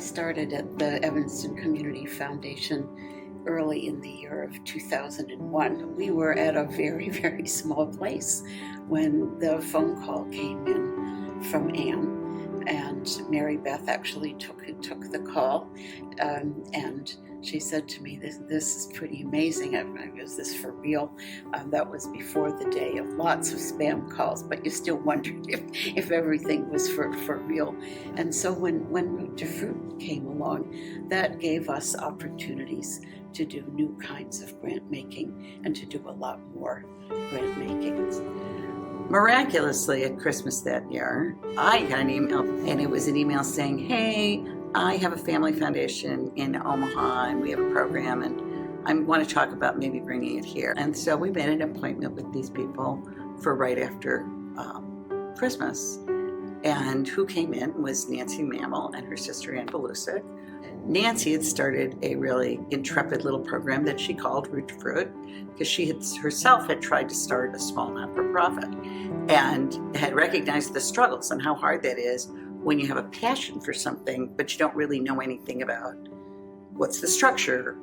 started at the Evanston Community Foundation early in the year of 2001. We were at a very, very small place when the phone call came in from Anne, and Mary Beth actually took the call, and she said to me, this is pretty amazing. Is this for real? That was before the day of lots of spam calls, but you still wondered if everything was for real. And so when Root2Fruit came along, that gave us opportunities to do new kinds of grant making and to do a lot more grant making. Miraculously, at Christmas that year, I got an email, and it was an email saying, hey, I have a family foundation in Omaha, and we have a program, and I want to talk about maybe bringing it here. And so we made an appointment with these people for right after Christmas. And who came in was Nancy Mammal and her sister Ann Belusic. Nancy had started a really intrepid little program that she called Root2Fruit, because she had herself had tried to start a small not-for-profit and had recognized the struggles and how hard that is when you have a passion for something, but you don't really know anything about what's the structure,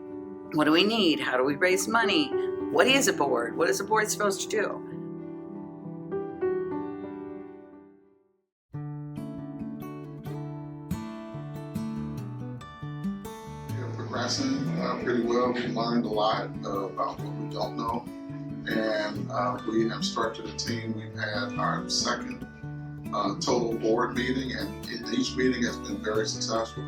what do we need, how do we raise money, what is a board, what is a board supposed to do? Progressing pretty well. We learned a lot about what we don't know, and we have structured a team. We've had our second total board meeting, and each meeting has been very successful.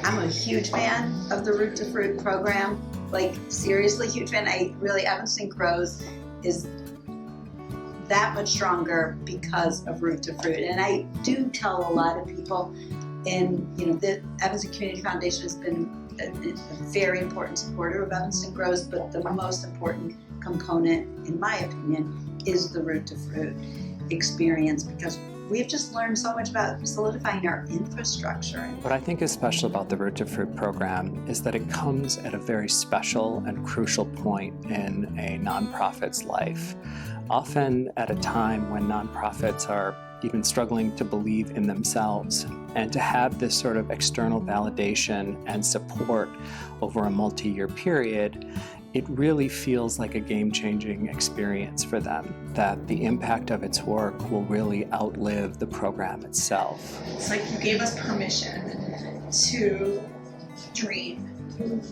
I'm a huge fan of the Root2Fruit program, like seriously huge fan. Evanston Grows is that much stronger because of Root2Fruit, and I do tell a lot of people, and the Evanston Community Foundation has been a very important supporter of Evanston Grows, but the most important component, in my opinion, is the Root2Fruit experience, because we've just learned so much about solidifying our infrastructure. What I think is special about the Root2Fruit program is that it comes at a very special and crucial point in a nonprofit's life, often at a time when nonprofits are even struggling to believe in themselves. And to have this sort of external validation and support over a multi-year period, it really feels like a game-changing experience for them, that the impact of its work will really outlive the program itself. It's like you gave us permission to dream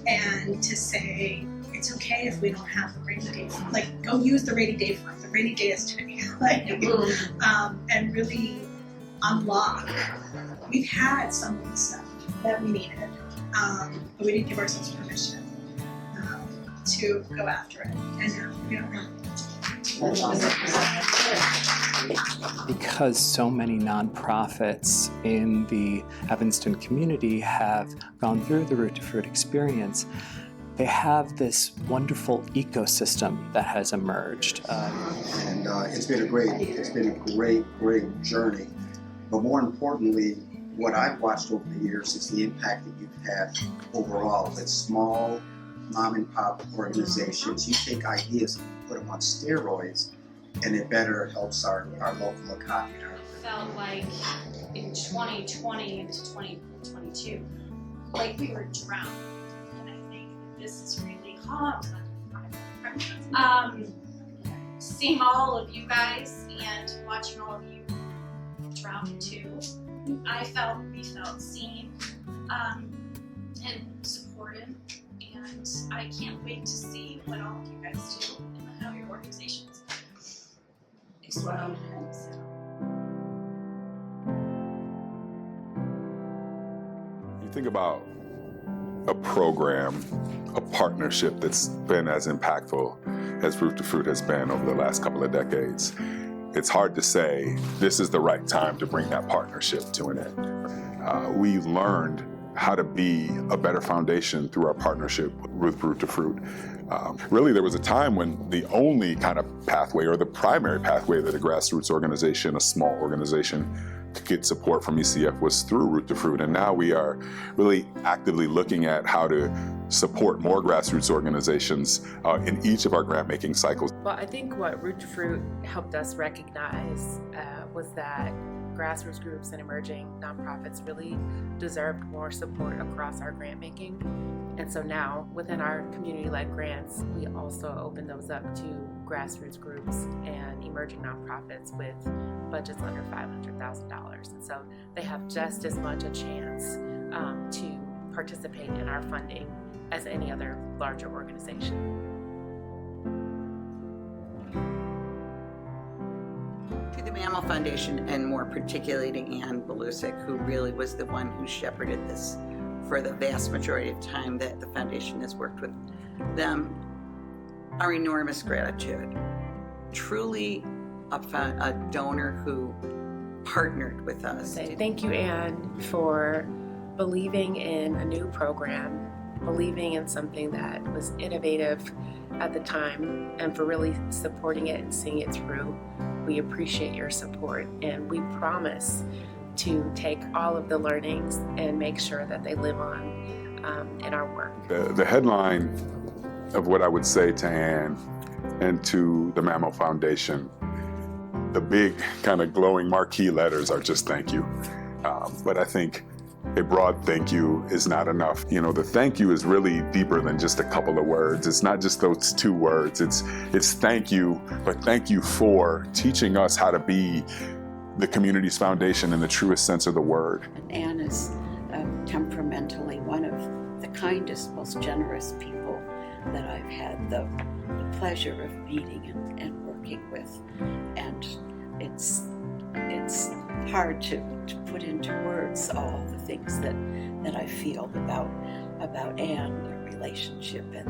and to say, it's okay if we don't have a rainy day fund. Like, go use the rainy day fund. The rainy day is today. And really unlock. We've had some of the stuff that we needed, but we didn't give ourselves permission to go after it. And now we don't know. Because so many nonprofits in the Evanston community have gone through the Root2Fruit experience, they have this wonderful ecosystem that has emerged. And it's been a great journey. But more importantly, what I've watched over the years is the impact that you've had overall. With small mom and pop organizations, you take ideas and put them on steroids, and it better helps our local economy. It felt like in 2020 into 2022, like we were drowned. And I think that this is really calm. Seeing all of you guys and watching all of you drown too, we felt seen and supported, and I can't wait to see what all of you guys do and how your organizations explode. So. You think about a program, a partnership that's been as impactful as Root2Fruit has been over the last couple of decades. It's hard to say this is the right time to bring that partnership to an end. We learned how to be a better foundation through our partnership with Root2Fruit. Really, there was a time when the only kind of pathway or the primary pathway that a grassroots organization, a small organization, could get support from ECF was through Root2Fruit. And now we are really actively looking at how to support more grassroots organizations in each of our grant-making cycles. Well, I think what Root2Fruit helped us recognize was that grassroots groups and emerging nonprofits really deserved more support across our grant making. And so now, within our community-led grants, we also open those up to grassroots groups and emerging nonprofits with budgets under $500,000. And so they have just as much a chance to participate in our funding as any other larger organization. To the Mammal Foundation, and more particularly to Ann Belusic, who really was the one who shepherded this for the vast majority of time that the foundation has worked with them, our enormous gratitude. Truly a donor who partnered with us. Thank you, Ann, for believing in a new program, believing in something that was innovative at the time, and for really supporting it and seeing it through. We appreciate your support, and we promise to take all of the learnings and make sure that they live on in our work. The headline of what I would say to Ann and to the Mammal Foundation, the big kind of glowing marquee letters are just thank you. But I think a broad thank you is not enough. You know, the thank you is really deeper than just a couple of words. It's not just those two words. It's thank you, but thank you for teaching us how to be the community's foundation in the truest sense of the word. And Ann is temperamentally one of the kindest, most generous people that I've had the pleasure of meeting and working with. And it's hard to put into words all the things that I feel about Ann, the relationship and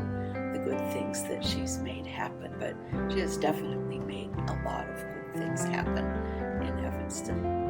the good things that she's made happen. But she has definitely made a lot of good things happen in Evanston.